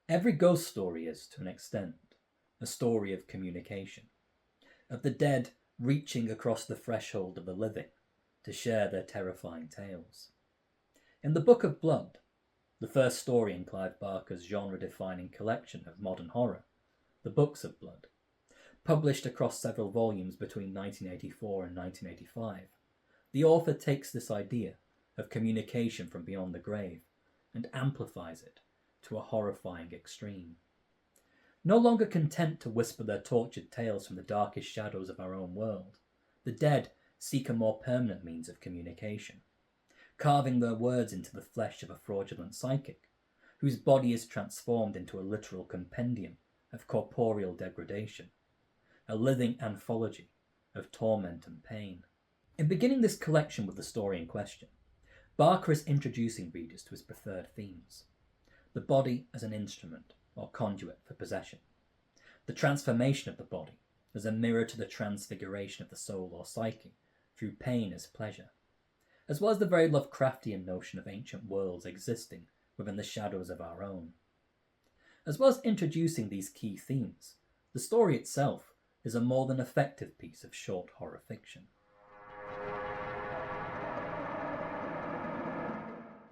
Every ghost story is, to an extent, a story of communication, of the dead reaching across the threshold of the living to share their terrifying tales. In the Book of Blood, the first story in Clive Barker's genre-defining collection of modern horror, The Books of Blood, published across several volumes between 1984 and 1985, the author takes this idea of communication from beyond the grave and amplifies it to a horrifying extreme. No longer content to whisper their tortured tales from the darkest shadows of our own world, the dead seek a more permanent means of communication, carving their words into the flesh of a fraudulent psychic, whose body is transformed into a literal compendium of corporeal degradation, a living anthology of torment and pain. In beginning this collection with the story in question, Barker is introducing readers to his preferred themes: the body as an instrument or conduit for possession, the transformation of the body as a mirror to the transfiguration of the soul or psyche through pain as pleasure, as well as the very Lovecraftian notion of ancient worlds existing within the shadows of our own. As well as introducing these key themes, the story itself is a more than effective piece of short horror fiction.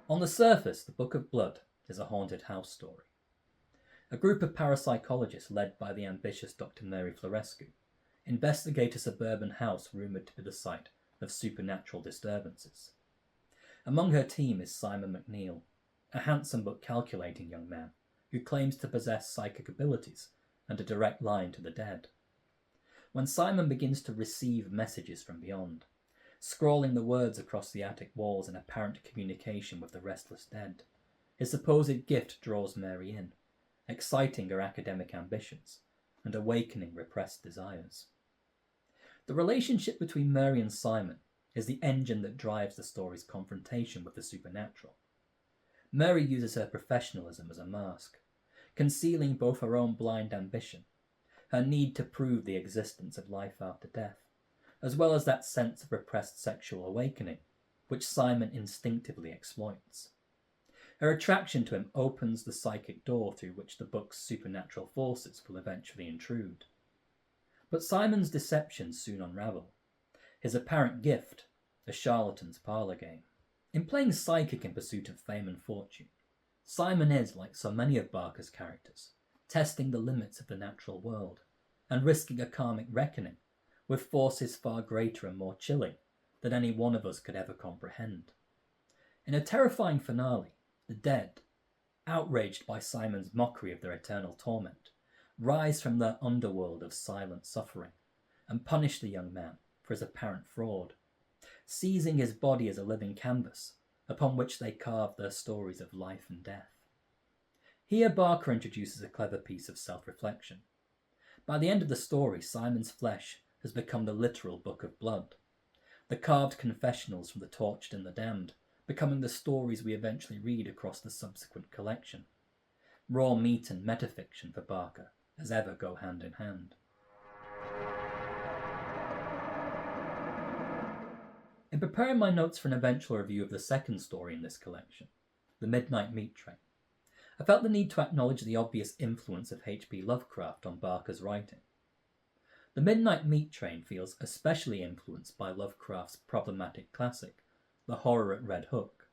On the surface, The Book of Blood is a haunted house story. A group of parapsychologists led by the ambitious Dr. Mary Florescu investigate a suburban house rumoured to be the site of supernatural disturbances. Among her team is Simon McNeill, a handsome but calculating young man who claims to possess psychic abilities and a direct line to the dead. When Simon begins to receive messages from beyond, scrawling the words across the attic walls in apparent communication with the restless dead, his supposed gift draws Mary in, exciting her academic ambitions and awakening repressed desires. The relationship between Mary and Simon is the engine that drives the story's confrontation with the supernatural. Mary uses her professionalism as a mask, concealing both her own blind ambition, her need to prove the existence of life after death, as well as that sense of repressed sexual awakening, which Simon instinctively exploits. Her attraction to him opens the psychic door through which the book's supernatural forces will eventually intrude. But Simon's deceptions soon unravel. His apparent gift, a charlatan's parlour game. In playing psychic in pursuit of fame and fortune, Simon is, like so many of Barker's characters, testing the limits of the natural world and risking a karmic reckoning with forces far greater and more chilling than any one of us could ever comprehend. In a terrifying finale, the dead, outraged by Simon's mockery of their eternal torment, rise from their underworld of silent suffering and punish the young man for his apparent fraud, seizing his body as a living canvas upon which they carve their stories of life and death. Here Barker introduces a clever piece of self-reflection. By the end of the story, Simon's flesh has become the literal book of blood, the carved confessionals from the tortured and the damned becoming the stories we eventually read across the subsequent collection. Raw meat and metafiction for Barker as ever go hand in hand. In preparing my notes for an eventual review of the second story in this collection, The Midnight Meat Train, I felt the need to acknowledge the obvious influence of H.P. Lovecraft on Barker's writing. The Midnight Meat Train feels especially influenced by Lovecraft's problematic classic, The Horror at Red Hook.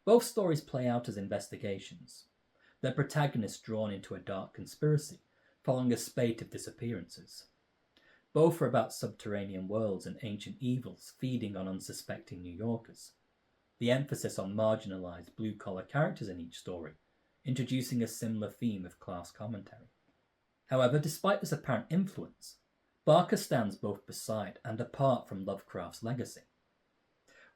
Both stories play out as investigations, their protagonists drawn into a dark conspiracy following a spate of disappearances. Both are about subterranean worlds and ancient evils feeding on unsuspecting New Yorkers. The emphasis on marginalised blue-collar characters in each story, introducing a similar theme of class commentary. However, despite this apparent influence, Barker stands both beside and apart from Lovecraft's legacy.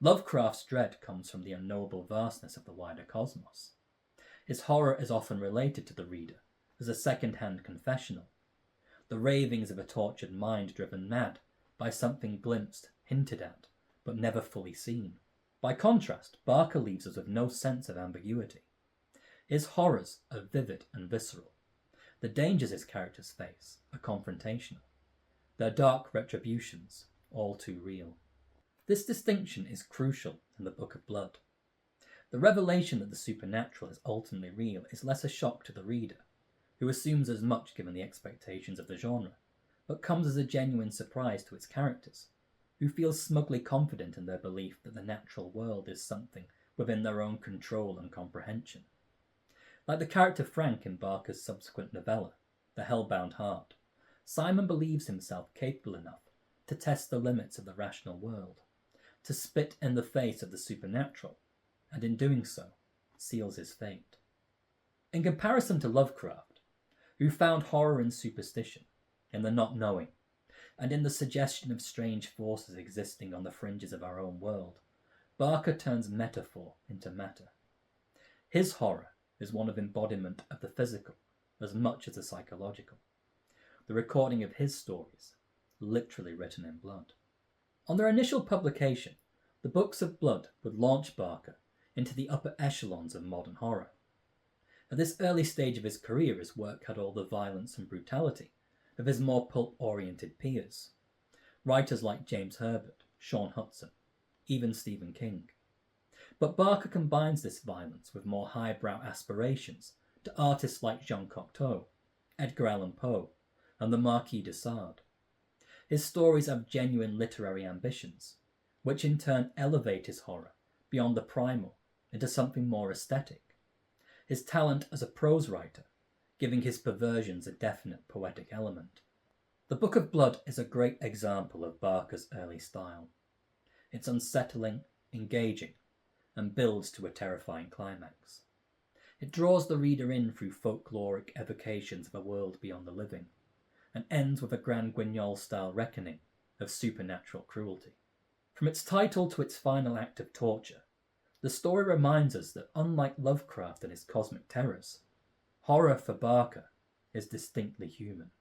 Lovecraft's dread comes from the unknowable vastness of the wider cosmos. His horror is often related to the reader as a second-hand confessional, the ravings of a tortured mind driven mad by something glimpsed, hinted at, but never fully seen. By contrast, Barker leaves us with no sense of ambiguity. His horrors are vivid and visceral. The dangers his characters face are confrontational. Their dark retributions all too real. This distinction is crucial in the Book of Blood. The revelation that the supernatural is ultimately real is less a shock to the reader, who assumes as much given the expectations of the genre, but comes as a genuine surprise to its characters, who feel smugly confident in their belief that the natural world is something within their own control and comprehension. Like the character Frank in Barker's subsequent novella, The Hellbound Heart, Simon believes himself capable enough to test the limits of the rational world, to spit in the face of the supernatural, and in doing so, seals his fate. In comparison to Lovecraft, who found horror in superstition, in the not knowing, and in the suggestion of strange forces existing on the fringes of our own world, Barker turns metaphor into matter. His horror is one of embodiment of the physical as much as the psychological. The recording of his stories, literally written in blood. On their initial publication, the Books of Blood would launch Barker into the upper echelons of modern horror. At this early stage of his career, his work had all the violence and brutality of his more pulp-oriented peers. Writers like James Herbert, Sean Hudson, even Stephen King. But Barker combines this violence with more highbrow aspirations to artists like Jean Cocteau, Edgar Allan Poe, and the Marquis de Sade. His stories have genuine literary ambitions, which in turn elevate his horror beyond the primal into something more aesthetic. His talent as a prose writer, giving his perversions a definite poetic element. The Book of Blood is a great example of Barker's early style. It's unsettling, engaging, and builds to a terrifying climax. It draws the reader in through folkloric evocations of a world beyond the living, and ends with a Grand Guignol-style reckoning of supernatural cruelty. From its title to its final act of torture, the story reminds us that unlike Lovecraft and his cosmic terrors, horror for Barker is distinctly human.